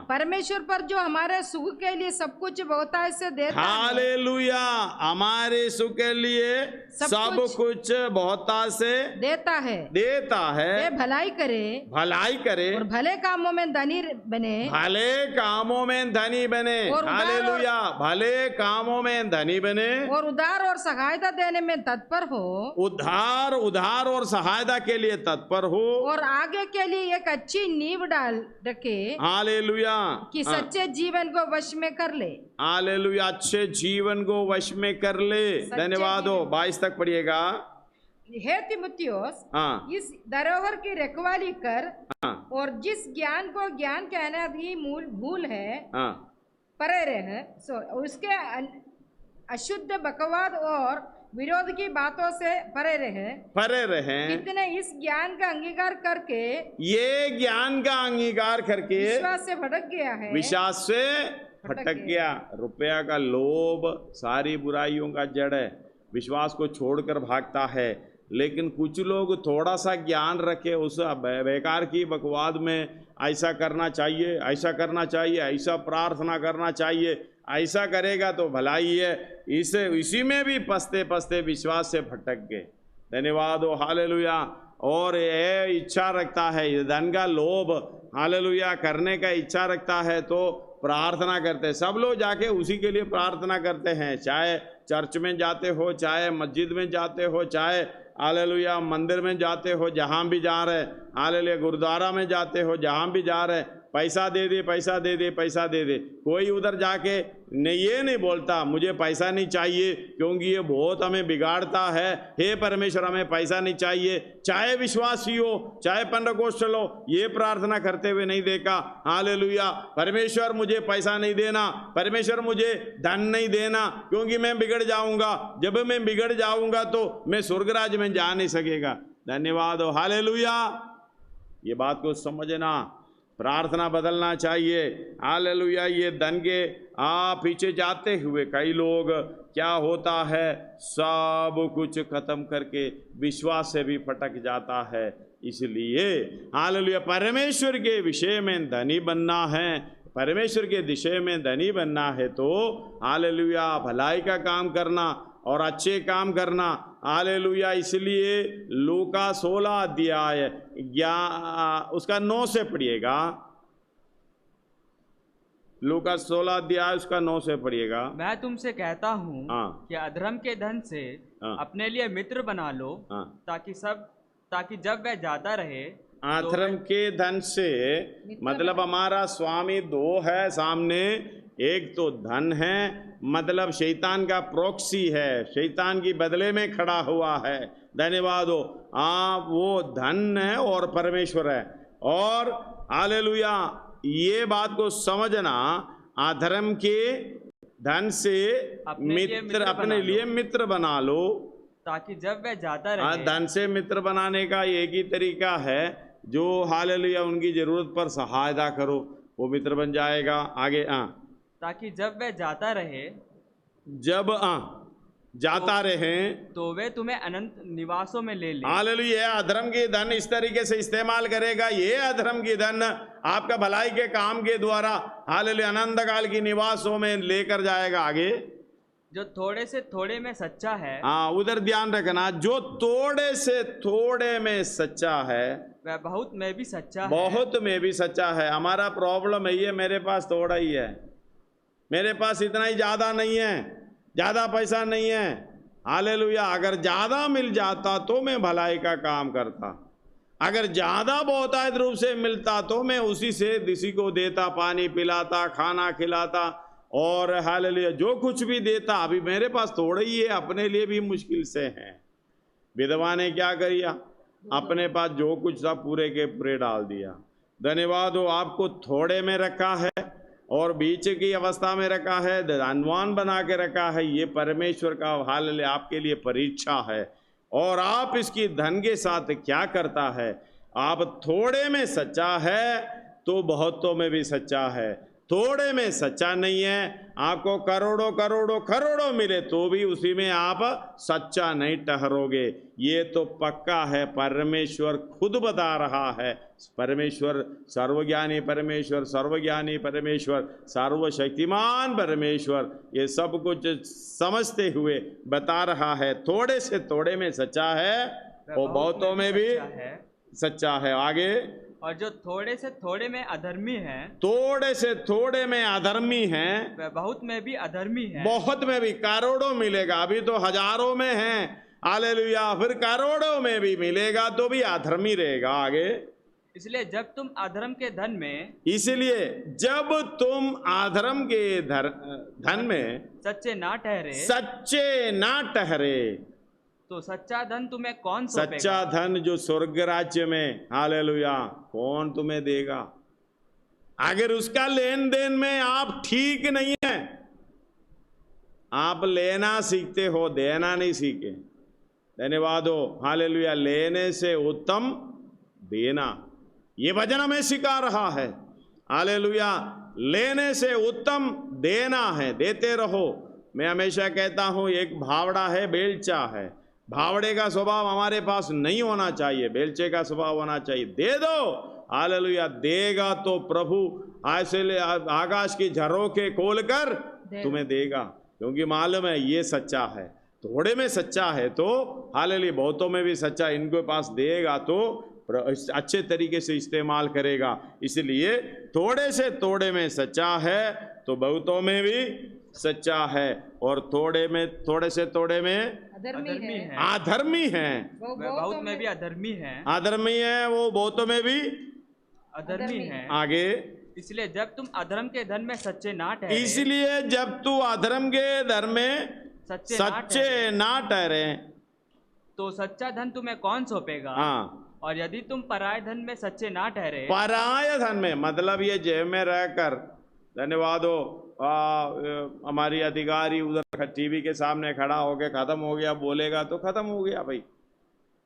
[SPEAKER 2] परमेश्वर पर जो हमारे सुख के लिए सब कुछ बहुतायत से देता है।
[SPEAKER 1] हालेलुया। हमारे सुख के लिए सब कुछ बहुतायत से देता है।
[SPEAKER 2] वे भलाई करे और भले कामों में धनी बने, हालेलुया, भले कामों में धनी बने और उधार और सहायता देने में तत्पर हो,
[SPEAKER 1] उधार और सहायता के लिए तत्पर हो, और
[SPEAKER 2] आगे के लिए एक अच्छी नींव डाल रखे,
[SPEAKER 1] हालेलुया, कि
[SPEAKER 2] सच्चे जीवन को वश में कर ले।
[SPEAKER 1] हालेलुया। अच्छे जीवन को वश में कर ले। धन्यवाद हो। 22 तक पढ़िएगा।
[SPEAKER 2] हे तीमुथियुस, इस धरोहर की रखवाली कर और जिस ज्ञान को ज्ञान कहना ही भूल है परे रहे, उसके अशुद्ध बकवाद और विरोध की बातों से परे रहे। कितने इस ज्ञान का अंगीकार करके,
[SPEAKER 1] ये ज्ञान का अंगीकार करके
[SPEAKER 2] विश्वास से भटक गया है।
[SPEAKER 1] विश्वास से फटक गया। रुपया का लोभ सारी बुराइयों का जड़ है, विश्वास को छोड़कर भागता है। लेकिन कुछ लोग थोड़ा सा ज्ञान रखे उस बेकार की बकवाद में, ऐसा करना चाहिए, ऐसा करना चाहिए, ऐसा प्रार्थना करना चाहिए, ऐसा करेगा तो भलाई है, इसी में भी पसते पसते विश्वास से भटक गए। धन्यवाद हो, हालेलुया। और ये इच्छा रखता है, ये धन का लोभ हालेलुया करने का इच्छा रखता है तो प्रार्थना करते हैं। सब लोग जाके उसी के लिए प्रार्थना करते हैं, चाहे चर्च में जाते हो, चाहे मस्जिद में जाते हो, चाहे हालेलुया मंदिर में जाते हो, जहाँ भी जा रहे, हालेलुया गुरुद्वारा में जाते हो, जहाँ भी जा रहे, पैसा दे दे, पैसा दे दे, पैसा दे दे। कोई उधर जाके ये नहीं बोलता मुझे पैसा नहीं चाहिए क्योंकि ये बहुत हमें बिगाड़ता है, हे परमेश्वर हमें पैसा नहीं चाहिए। चाहे विश्वासी हो, चाहे पेंटेकोस्टल हो, ये प्रार्थना करते हुए नहीं देखा। हालेलुया, परमेश्वर मुझे पैसा नहीं देना, परमेश्वर मुझे धन नहीं देना क्योंकि मैं बिगड़ जाऊंगा, जब मैं बिगड़ जाऊंगा तो मैं स्वर्गराज में जा नहीं सकेगा। धन्यवाद हो, हालेलुया। ये बात को समझना, प्रार्थना बदलना चाहिए। हालेलुया। ये धन के पीछे जाते हुए कई लोग क्या होता है, सब कुछ खत्म करके विश्वास से भी फटक जाता है। इसलिए हालेलुया परमेश्वर के विषय में धनी बनना है, परमेश्वर के दिशा में धनी बनना है तो हालेलुया भलाई का काम करना और अच्छे काम करना। हालेलुया। इसलिए लूका 16 अध्याय उसका 9 से पढ़िएगा, लूका 16 अध्याय उसका 9 से पढ़िएगा।
[SPEAKER 3] मैं तुमसे कहता हूँ कि अधर्म के धन से अपने लिए मित्र बना लो, ताकि जब वह जाता रहे।
[SPEAKER 1] अधर्म के धन से मतलब हमारा स्वामी दो है सामने, एक तो धन है, मतलब शैतान का प्रॉक्सी है, शैतान की बदले में खड़ा हुआ है। धन्यवाद हो। वो धन है और परमेश्वर है। और हालेलुया ये बात को समझना, अधर्म के धन से अपने लिए मित्र बना लो,
[SPEAKER 3] ताकि जब वह जाता रहे।
[SPEAKER 1] धन से मित्र बनाने का एक ही तरीका है, जो हालेलुया उनकी जरूरत पर सहायता करो, वो मित्र बन जाएगा। आगे
[SPEAKER 3] ताकि जब वह जाता रहे,
[SPEAKER 1] जब जाता रहे
[SPEAKER 3] तो वे तुम्हें अनंत निवासों में ले ले।
[SPEAKER 1] हालेलुया। अधर्म की धन इस तरीके से इस्तेमाल करेगा, ये अधर्म की धन आपका भलाई के काम के द्वारा हालेलुया अनंत काल की निवासों में लेकर जाएगा। आगे
[SPEAKER 3] जो थोड़े से थोड़े में सच्चा है,
[SPEAKER 1] उधर ध्यान रखना, जो थोड़े से थोड़े में सच्चा है
[SPEAKER 3] वह बहुत में भी सच्चा है।
[SPEAKER 1] बहुत में भी सच्चा है। हमारा प्रॉब्लम है ये, मेरे पास थोड़ा ही है, मेरे पास इतना ही, ज्यादा नहीं है, ज्यादा पैसा नहीं है। हालेलुया। अगर ज्यादा मिल जाता तो मैं भलाई का काम करता, अगर ज्यादा बहुतायत रूप से मिलता तो मैं उसी से किसी को देता, पानी पिलाता, खाना खिलाता और हालेलुया जो कुछ भी देता। अभी मेरे पास थोड़ा ही है, अपने लिए भी मुश्किल से है। विधवा ने क्या किया, अपने पास जो कुछ था पूरे के पूरे डाल दिया। धन्यवाद हो, आपको थोड़े में रखा है और बीच की अवस्था में रखा है, धनवान बना के रखा है। ये परमेश्वर का हालेलुया आपके लिए परीक्षा है। और आप इसकी धन के साथ क्या करता है, आप थोड़े में सच्चा है तो बहुतों में भी सच्चा है। थोड़े में सच्चा नहीं है, आपको करोड़ों करोड़ों करोड़ों मिले तो भी उसी में आप सच्चा नहीं ठहरोगे। ये तो पक्का है, परमेश्वर खुद बता रहा है। परमेश्वर सर्वज्ञानी परमेश्वर, सर्वज्ञानी परमेश्वर, सर्वशक्तिमान परमेश्वर ये सब कुछ समझते हुए बता रहा है, थोड़े से थोड़े में सच्चा है और बहुतों में भी सच्चा है। आगे,
[SPEAKER 3] और जो थोड़े से थोड़े में अधर्मी है,
[SPEAKER 1] थोड़े से थोड़े में अधर्मी है,
[SPEAKER 3] वह बहुत में भी अधर्मी है।
[SPEAKER 1] बहुत में भी करोड़ों मिलेगा, अभी तो हजारों में है। हालेलुया। फिर करोड़ों में भी मिलेगा तो भी अधर्मी रहेगा। आगे,
[SPEAKER 3] इसलिए जब तुम अधर्म के धन में,
[SPEAKER 1] इसलिए जब तुम अधर्म के धन में
[SPEAKER 3] सच्चे
[SPEAKER 1] ना ठहरे
[SPEAKER 3] तो सच्चा धन तुम्हें कौन सौंपेगा?
[SPEAKER 1] सच्चा धन जो स्वर्ग राज्य में हालेलुया कौन तुम्हें देगा? अगर उसका लेन देन में आप ठीक नहीं है, आप लेना सीखते हो, देना नहीं सीखे। धन्यवाद हो, हालेलुया। लेने से उत्तम देना, ये वचन हमें सिखा रहा है। हालेलुया। लेने से उत्तम देना है, देते रहो। मैं हमेशा कहता हूं एक भावड़ा है, बेलचा है। भावड़े का स्वभाव हमारे पास नहीं होना चाहिए, बेलचे का स्वभाव होना चाहिए। दे दो, हालेलुया। देगा तो प्रभु ऐसे आकाश की झरोखे खोलकर तुम्हें देगा, क्योंकि मालूम है ये सच्चा है। थोड़े में सच्चा है तो हालेलुया बहुतों में भी सच्चा। इनके पास देगा तो अच्छे तरीके से इस्तेमाल करेगा। इसलिए थोड़े से थोड़े में सच्चा है तो बहुतों में भी सच्चा है, और थोड़े से थोड़े में अधर्मी है।
[SPEAKER 3] बहुत में भी अधर्मी है,
[SPEAKER 1] अधर्मी है, वो बहुतों में भी
[SPEAKER 3] अधर्मी है।
[SPEAKER 1] आगे,
[SPEAKER 3] इसलिए जब तुम अधर्म के धन में सच्चे ना ठहरे,
[SPEAKER 1] इसलिए जब तू अधर्म के धर्म में सच्चे ना ठहरे
[SPEAKER 3] तो सच्चा धन तुम्हें कौन सौंपेगा।
[SPEAKER 1] हाँ,
[SPEAKER 3] और यदि तुम पराये धन में सच्चे ना ठहरे,
[SPEAKER 1] पराये धन में मतलब ये जेब में रहकर, धन्यवाद हो हमारी अधिकारी उधर टीवी के सामने खड़ा होके खत्म हो गया बोलेगा तो खत्म हो गया भाई।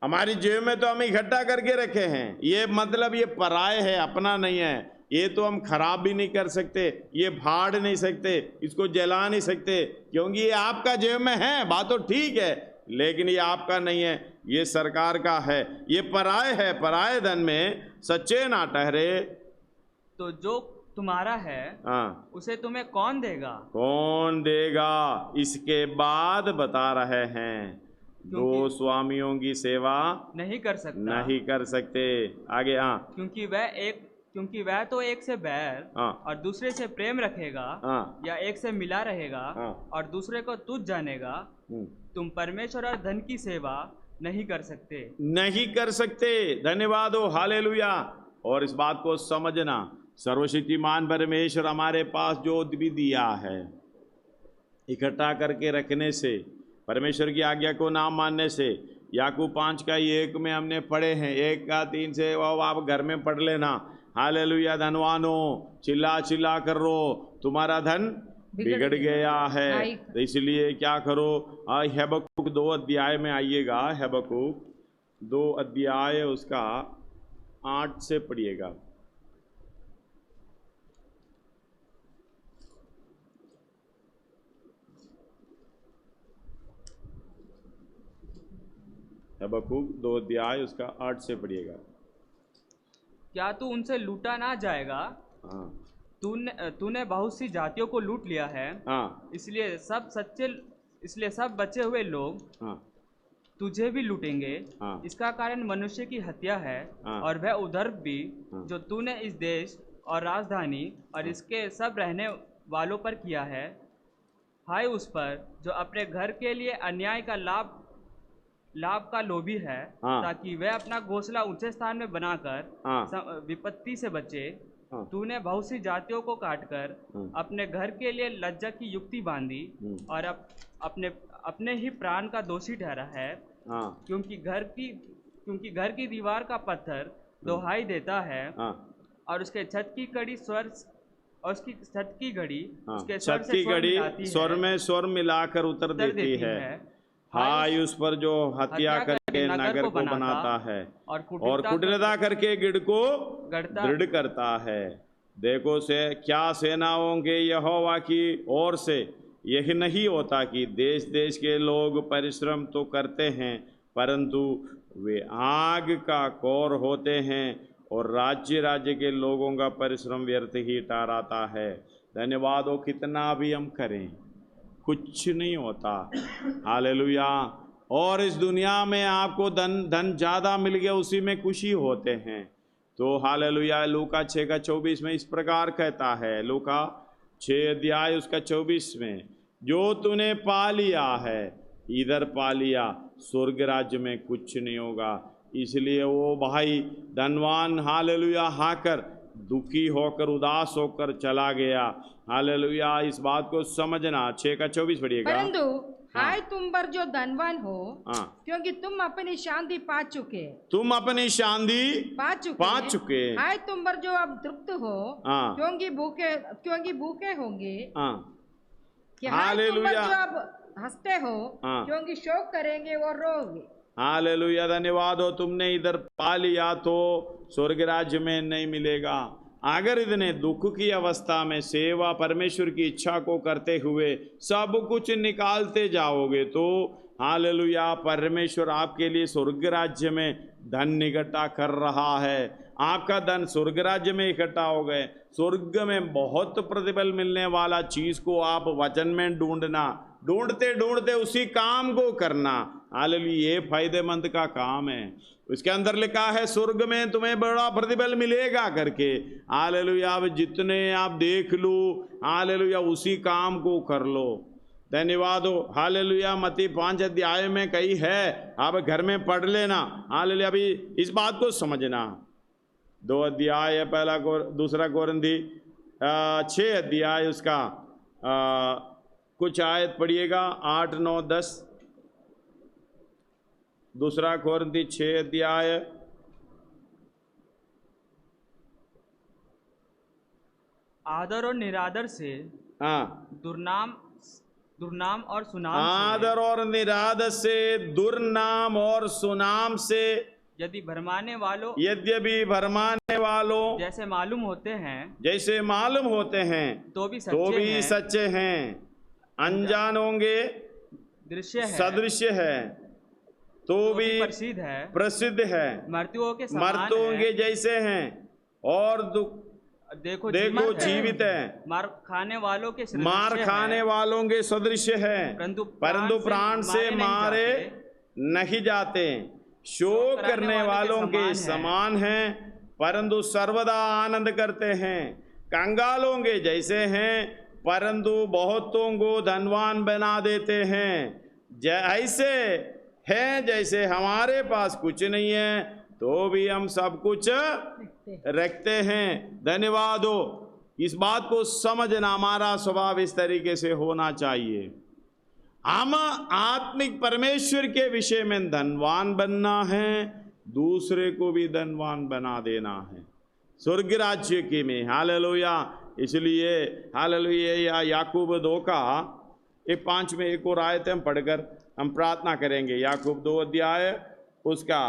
[SPEAKER 1] हमारी जेब में तो हम इकट्ठा करके रखे हैं, ये मतलब ये पराये है, अपना नहीं है। ये तो हम खराब भी नहीं कर सकते, ये फाड़ नहीं सकते, इसको जला नहीं सकते, क्योंकि ये आपका जेब में है। बात तो ठीक है, लेकिन ये आपका नहीं है, ये सरकार का है, ये पराये है। पराये धन में सच्चे ना ठहरे
[SPEAKER 3] तो जो तुम्हारा है उसे तुम्हें कौन देगा।
[SPEAKER 1] कौन देगा, इसके बाद बता रहे हैं, दो स्वामियों की सेवा नहीं कर सकते। आगे
[SPEAKER 3] क्योंकि वह तो एक से बैर और दूसरे से प्रेम रखेगा, या एक से मिला रहेगा और दूसरे को तुच्छ जानेगा। तुम परमेश्वर और धन की सेवा नहीं कर सकते।
[SPEAKER 1] धन्यवाद हो, हालेलुया। और इस बात को समझना, सर्वशक्तिमान परमेश्वर हमारे पास जो भी दिया है, इकट्ठा करके रखने से, परमेश्वर की आज्ञा को ना मानने से, याकूब 5:1 में हमने पढ़े हैं, 1:3 से वो आप घर में पढ़ लेना। हालेलुया। धनवानो चिल्ला कर रो, तुम्हारा धन बिगड़ गया है। तो इसलिए क्या करो, हबक्कुक 2 अध्याय में आइएगा। हबक्कुक 2 अध्याय उसका 8 से पढ़िएगा। हबक्कुक 2 अध्याय उसका 8 से पढ़िएगा।
[SPEAKER 3] क्या तू उनसे लूटा ना जाएगा। तूने बहुत सी जातियों को लूट लिया है। इसलिए सब बचे हुए लोग तुझे भी लूटेंगे। इसका कारण मनुष्य की हत्या है और वह उधर भी जो तूने इस देश और राजधानी और इसके सब रहने वालों पर किया है। हाय उस पर जो अपने घर के लिए अन्याय का लाभ का लोभी है, ताकि वह अपना घोंसला ऊंचे स्थान में बनाकर विपत्ति से बचे। तूने बहुत सी जातियों को काटकर अपने घर के लिए लज्जा की युक्ति बांधी और अपने ही प्राण का दोषी ठहरा है। क्योंकि घर की दीवार का पत्थर दोहाई देता है और उसके छत की कड़ी स्वर और उसकी छत की घड़ी उसके
[SPEAKER 1] स्वर में स्वर मिलाकर उतर देती है। हाय उस पर जो हत्या करके नगर को बनाता है और कुटिलता करके गिड़ को दृढ़ करता है। देखो क्या सेनाओं के यहोवा की ओर से यही नहीं होता कि देश देश के लोग परिश्रम तो करते हैं, परंतु वे आग का कौर होते हैं और राज्य राज्य के लोगों का परिश्रम व्यर्थ ही ठहराता है। धन्यवाद हो, कितना भी हम करें कुछ नहीं होता। हालेलुया। और इस दुनिया में आपको धन ज़्यादा मिल गया, उसी में खुशी होते हैं। तो हालेलुया। लूका 6:24 में इस प्रकार कहता है, लूका 6 अध्याय उसका 24 में, जो तूने पा लिया है इधर पा लिया, स्वर्ग राज्य में कुछ नहीं होगा। इसलिए वो भाई धनवान हालेलुया हाकर दुखी होकर उदास होकर चला गया। हालेलुया। इस बात को समझना। 6:24 पढ़िएगा।
[SPEAKER 2] परंतु हाय तुम पर जो धनवान हो, क्योंकि तुम अपनी शांति पा चुके। पा चुके। हाय तुम पर जो अब तृप्त हो, क्योंकि भूखे होंगे। हालेलुया। जो अब हंसते हो, क्योंकि शोक करेंगे और रोगे।
[SPEAKER 1] हालेलुया। धन्यवाद हो, तुमने इधर पा लिया तो स्वर्ग राज्य में नहीं मिलेगा। अगर इतने दुख की अवस्था में सेवा परमेश्वर की इच्छा को करते हुए सब कुछ निकालते जाओगे तो हालेलुया, परमेश्वर आपके लिए स्वर्ग राज्य में धन इकट्ठा कर रहा है। आपका धन स्वर्ग राज्य में इकट्ठा हो गए। स्वर्ग में बहुत प्रतिफल मिलने वाला चीज को आप वचन में ढूंढना, ढूंढते ढूंढते उसी काम को करना। हालेलुया, ये फायदेमंद का काम है। उसके अंदर लिखा है स्वर्ग में तुम्हें बड़ा प्रतिफल मिलेगा करके। हालेलुया, अब जितने आप देख लो, हालेलुया, उसी काम को कर लो। धन्यवाद हो। हालेलुया, मत्ती 5 अध्याय में कही है, आप घर में पढ़ लेना। हालेलुया, अभी इस बात को समझना। 2 अध्याय, पहला दूसरा कोरिन्थी 6 अध्याय, उसका कुछ आयत पढ़िएगा 8, 9, 10। दूसरा कोरिन्थी 6 अध्याय,
[SPEAKER 3] आदर और निरादर से, दुर्नाम और सुनाम,
[SPEAKER 1] आदर और निरादर से, दुर्नाम और सुनाम से,
[SPEAKER 3] यद्यपि
[SPEAKER 1] भरमाने वालों
[SPEAKER 3] जैसे मालूम होते हैं
[SPEAKER 1] तो भी सच्चे हैं। अनजान होंगे, सदृश्य है, तो भी प्रसिद्ध है।
[SPEAKER 3] मृत्युओं
[SPEAKER 1] के जैसे हैं और देखो जीवित है।
[SPEAKER 3] मार खाने
[SPEAKER 1] वालों के सदृश है, परंतु प्राण से मारे नहीं जाते। शोक करने वालों के समान हैं, परंतु सर्वदा आनंद करते हैं। कंगालों के जैसे हैं, परंतु बहुतों को धनवान बना देते हैं। ऐसे हैं जैसे हमारे पास कुछ नहीं है, तो भी हम सब कुछ रखते हैं। धन्यवाद हो। इस बात को समझना, हमारा स्वभाव इस तरीके से होना चाहिए। हम आत्मिक परमेश्वर के विषय में धनवान बनना है, दूसरे को भी धनवान बना देना है स्वर्ग राज्य के में। हालेलुया। इसलिए हालेलुया, याकूब 2 का 5 में एक और आयत हम पढ़कर हम प्रार्थना करेंगे। याकूब 2 अध्याय, उसका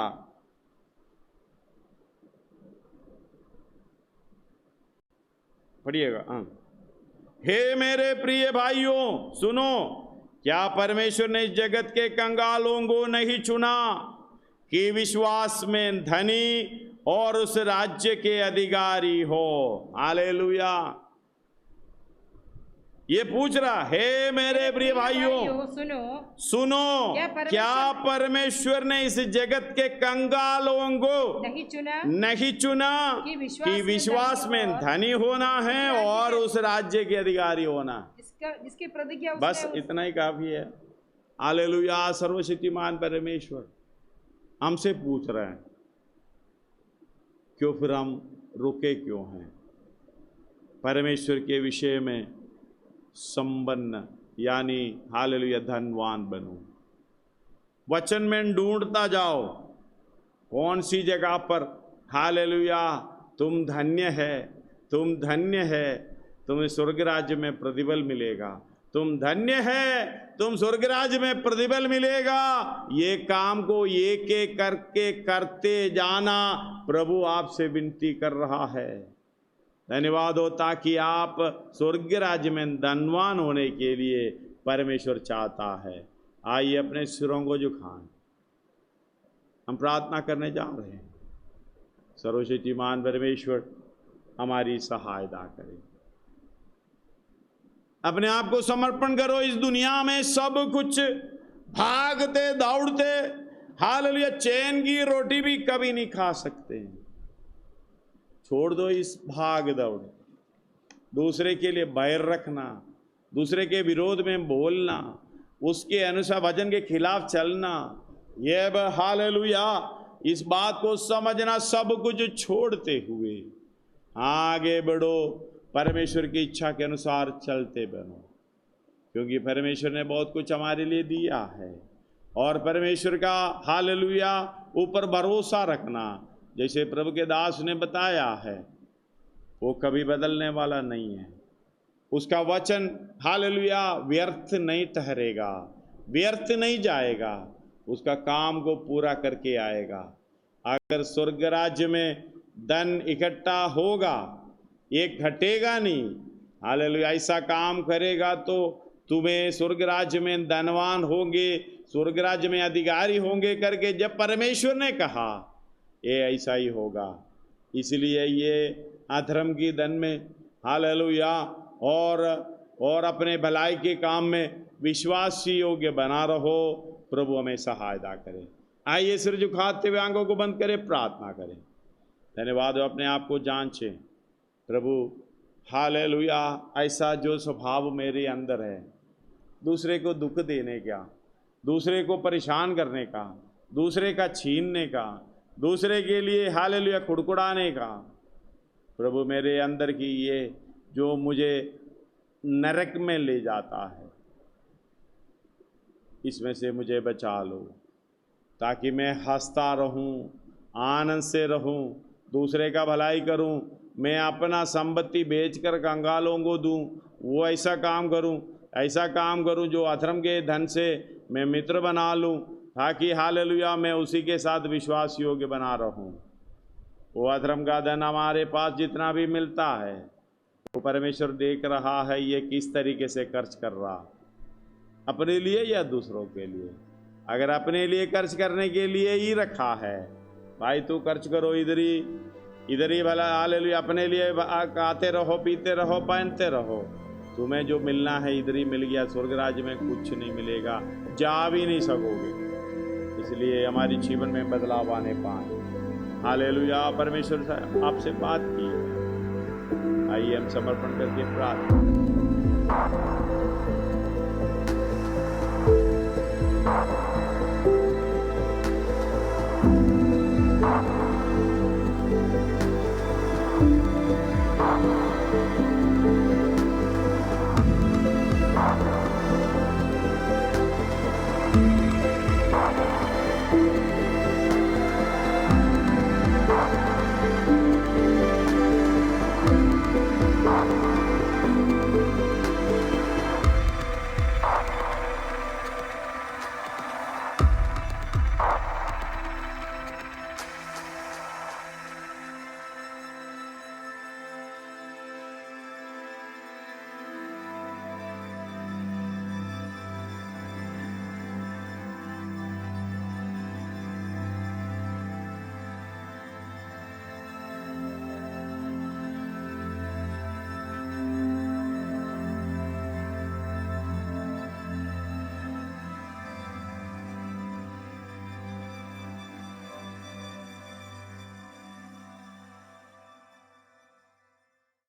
[SPEAKER 1] पढ़िएगा। हे मेरे प्रिय भाइयों सुनो, क्या परमेश्वर ने इस जगत के कंगालों को नहीं चुना कि विश्वास में धनी और उस राज्य के अधिकारी हो। हालेलुया। ये पूछ रहा, हे मेरे प्रिय भाइयों सुनो, क्या परमेश्वर ने इस जगत के कंगालों को नहीं चुना कि विश्वास में धनी होना है और उस राज्य के अधिकारी होना।
[SPEAKER 2] जिसकी प्रतिज्ञा
[SPEAKER 1] बस इतना ही काफी है। हालेलुया। सर्वशक्तिमान परमेश्वर हमसे पूछ रहे हैं, क्यों फिर हम रुके क्यों हैं? परमेश्वर के विषय में संपन्न यानी हालेलुया धनवान बनो। वचन में ढूंढता जाओ कौन सी जगह पर हालेलुया तुम धन्य है, तुम धन्य है, तुम्हें स्वर्ग राज्य में प्रतिफल मिलेगा। तुम धन्य है, तुम स्वर्ग राज्य में प्रतिफल मिलेगा। ये काम को एक एक करके करते जाना प्रभु आपसे विनती कर रहा है। धन्यवाद हो, ताकि आप स्वर्ग राज्य में धनवान होने के लिए परमेश्वर चाहता है। आइए अपने सिरों को झुकाएं, हम प्रार्थना करने जा रहे हैं। सर्वशक्तिमान परमेश्वर हमारी सहायता करें। अपने आप को समर्पण करो। इस दुनिया में सब कुछ भागते दौड़ते हालेलुया चैन की रोटी भी कभी नहीं खा सकते। छोड़ दो इस भाग दौड़, दूसरे के लिए बैर रखना, दूसरे के विरोध में बोलना, उसके अनुसार वचन के खिलाफ चलना, यह हालेलुया इस बात को समझना, सब कुछ छोड़ते हुए आगे बढ़ो, परमेश्वर की इच्छा के अनुसार चलते बनो। क्योंकि परमेश्वर ने बहुत कुछ हमारे लिए दिया है और परमेश्वर का हालेलुया ऊपर भरोसा रखना, जैसे प्रभु के दास ने बताया है, वो कभी बदलने वाला नहीं है। उसका वचन हालेलुया व्यर्थ नहीं ठहरेगा, व्यर्थ नहीं जाएगा, उसका काम को पूरा करके आएगा। अगर स्वर्ग राज्य में धन इकट्ठा होगा ये घटेगा नहीं। हालेलुया। ऐसा काम करेगा तो तुम्हें स्वर्ग राज्य में धनवान होंगे, स्वर्ग राज्य में अधिकारी होंगे करके जब परमेश्वर ने कहा, ये ऐसा ही होगा। इसलिए ये अधर्म की धन में हालेलुया और अपने भलाई के काम में विश्वास योग्य बना रहो। प्रभु हमें सहायता करे। आइए सिर झुकाते हुए आंखों को बंद करें, प्रार्थना करें। धन्यवाद। अपने आप को जांचें। प्रभु हालेलुया, ऐसा जो स्वभाव मेरे अंदर है, दूसरे को दुख देने का, दूसरे को परेशान करने का, दूसरे का छीनने का, दूसरे के लिए हालेलुया कुड़कुड़ाने का, प्रभु मेरे अंदर की ये जो मुझे नरक में ले जाता है, इसमें से मुझे बचा लो, ताकि मैं हंसता रहूं, आनंद से रहूं, दूसरे का भलाई करूं। मैं अपना संपत्ति बेचकर कंगालों को दूं, वो ऐसा काम करूं जो अधर्म के धन से मैं मित्र बना लूं, ताकि हालेलुया मैं उसी के साथ विश्वास योग्य बना रहूं। वो अधर्म का धन हमारे पास जितना भी मिलता है, वो परमेश्वर देख रहा है ये किस तरीके से खर्च कर रहा, अपने लिए या दूसरों के लिए। अगर अपने लिए खर्च करने के लिए ही रखा है, भाई तू खर्च करो, इधर ही भला हालेलुया, अपने लिए आते रहो, पीते रहो, पहनते रहो, तुम्हें जो मिलना है इधर ही मिल गया, स्वर्ग राज्य में कुछ नहीं मिलेगा, जा भी नहीं सकोगे। इसलिए हमारी जीवन में बदलाव आने पाए। हालेलुया। परमेश्वर से आपसे बात की, आइए हम समर्पण करके प्रार्थना।